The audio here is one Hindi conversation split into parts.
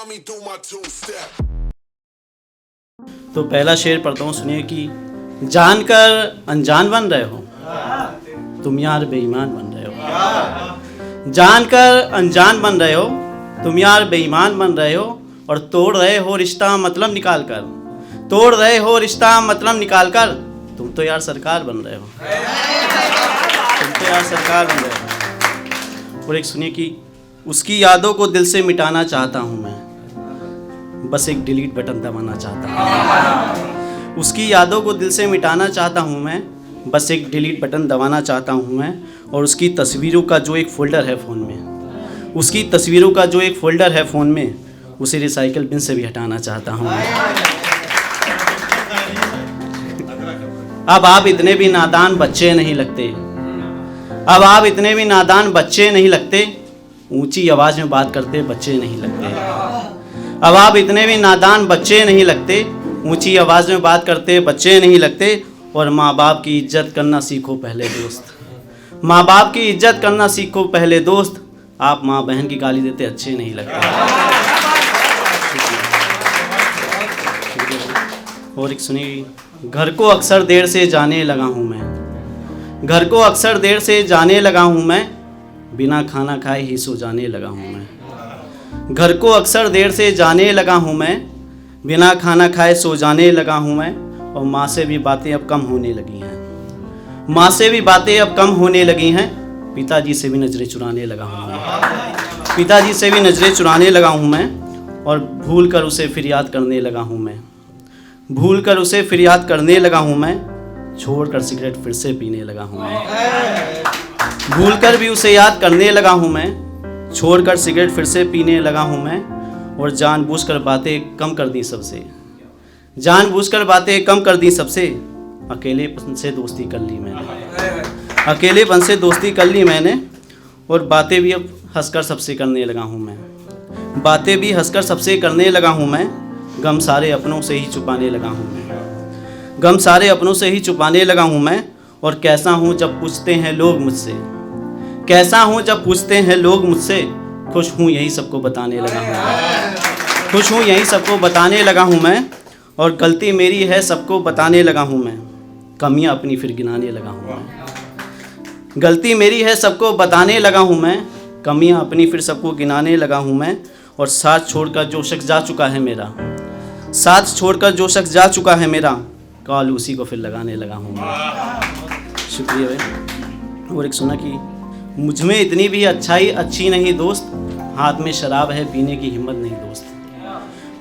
saw me do my two-step. तो पहला शेर पढ़ता हूँ, सुनिए कि जानकर अनजान बन रहे हो तुम यार बेईमान बन रहे हो। जानकर अनजान बन रहे हो तुम यार बेईमान बन रहे हो, और तोड़ रहे हो रिश्ता मतलब निकाल कर, तोड़ रहे हो रिश्ता मतलब निकाल कर। तुम तो यार सरकार बन रहे हो, तुम तो यार सरकार बन रहे हो। और एक सुनिए कि उसकी यादों को दिल से मिटाना चाहता हूँ मैं, बस एक डिलीट बटन दबाना चाहता हूँ। उसकी यादों को दिल से मिटाना चाहता हूँ मैं, बस एक डिलीट बटन दबाना चाहता हूँ मैं। और उसकी तस्वीरों का जो एक फ़ोल्डर है फ़ोन में, उसकी तस्वीरों का जो एक फ़ोल्डर है फ़ोन में, उसे रिसाइकिल बिन से भी हटाना चाहता हूँ। अब आप इतने भी नादान बच्चे नहीं लगते, अब आप इतने भी नादान बच्चे नहीं लगते, ऊंची आवाज़ में बात करते बच्चे नहीं लगते। अब आप इतने भी नादान बच्चे नहीं लगते, ऊंची आवाज़ में बात करते बच्चे नहीं लगते। और माँ बाप की इज्जत करना सीखो पहले दोस्त, माँ बाप की इज्जत करना सीखो पहले दोस्त। आप माँ बहन की गाली देते अच्छे नहीं लगते। और एक सुनिए, घर को अक्सर देर से जाने लगा हूँ मैं, घर को अक्सर देर से जाने लगा हूँ मैं, बिना खाना खाए ही सो जाने लगा हूँ मैं। घर को अक्सर देर से जाने लगा हूँ मैं, बिना खाना खाए सो जाने लगा हूँ मैं। और माँ से भी बातें अब कम होने लगी हैं, माँ से भी बातें अब कम होने लगी हैं। पिताजी से भी नज़रें चुराने लगा हूँ मैं, पिताजी से भी नज़रें चुराने लगा हूँ मैं। और भूल कर उसे फिर याद करने लगा हूँ मैं, भूल कर उसे फिर याद करने लगा हूँ मैं। छोड़कर सिगरेट फिर से पीने लगा हूँ मैं, भूल कर भी उसे याद करने लगा हूँ मैं। छोड़कर सिगरेट फिर से पीने लगा हूँ मैं। और जानबूझकर बातें कम कर दी सबसे, जानबूझकर बातें कम कर दी सबसे। अकेलेपन से दोस्ती कर ली मैंने, अकेलेपन से दोस्ती कर ली मैंने। और बातें भी अब हंसकर सबसे करने लगा हूँ मैं, बातें भी हंसकर सबसे करने लगा हूँ मैं। गम सारे अपनों से ही छुपाने लगा हूँ मैं, गम सारे अपनों से ही छुपाने लगा हूँ मैं। और कैसा हूँ जब पूछते हैं लोग मुझसे, कैसा हूँ जब पूछते हैं लोग मुझसे, खुश हूँ यही सबको बताने लगा हूँ मैं, खुश हूँ यही सबको बताने लगा हूँ मैं। और गलती मेरी है सबको बताने लगा हूँ मैं, कमियाँ अपनी फिर गिनाने लगा हूँ मैं। गलती मेरी है सबको बताने लगा हूँ मैं, कमियाँ अपनी फिर सबको गिनाने लगा हूँ मैं। और साथ छोड़कर जो शख्स जा चुका है मेरा, साथ छोड़कर जो शख्स जा चुका है मेरा, कॉल उसी को फिर लगाने लगा हूँ मैं। शुक्रिया भाई। और एक सुना कि मुझ में इतनी भी अच्छाई अच्छी नहीं दोस्त, हाथ में शराब है पीने की हिम्मत नहीं दोस्त।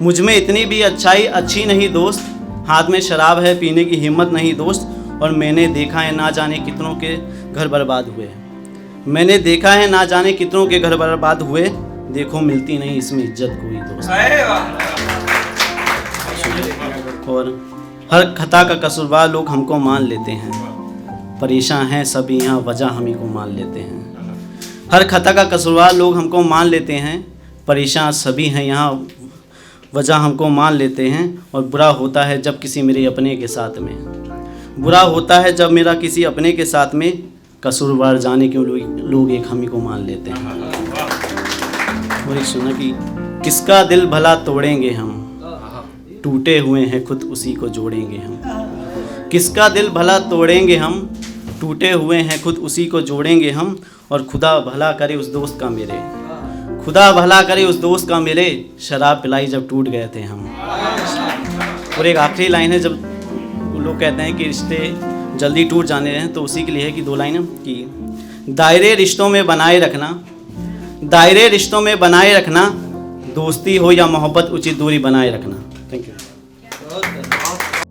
मुझ में इतनी भी अच्छाई अच्छी नहीं दोस्त, हाथ में शराब है पीने की हिम्मत नहीं दोस्त। और मैंने देखा है ना जाने कितनों के घर बर्बाद हुए, मैंने देखा है ना जाने कितनों के घर बर्बाद हुए। देखो मिलती नहीं इसमें इज्जत कोई दोस्त। और हर खता का कसूरवार लोग हमको मान लेते हैं, परेशान हैं सभी यहाँ वजह हम ही को मान लेते हैं। हर खता का कसूरवार लोग हमको मान लेते हैं, परेशान सभी हैं यहाँ वजह हमको मान लेते हैं। और बुरा होता है जब किसी मेरे अपने के साथ में, बुरा होता है जब मेरा किसी अपने के साथ में, कसूरवार जाने क्यों लोग एक हम ही को मान लेते हैं। और एक सुना कि किसका दिल भला तोड़ेंगे हम, टूटे हुए हैं खुद उसी को जोड़ेंगे हम। किसका दिल भला तोड़ेंगे हम, टूटे हुए हैं खुद उसी को जोड़ेंगे हम। और खुदा भला करे उस दोस्त का मेरे, खुदा भला करे उस दोस्त का मेरे, शराब पिलाई जब टूट गए थे हम। और एक आखिरी लाइन है, जब लोग कहते हैं कि रिश्ते जल्दी टूट जाने हैं, तो उसी के लिए है कि 2 लाइन कि दायरे रिश्तों में बनाए रखना, दायरे रिश्तों में बनाए रखना, दोस्ती हो या मोहब्बत उचित दूरी बनाए रखना।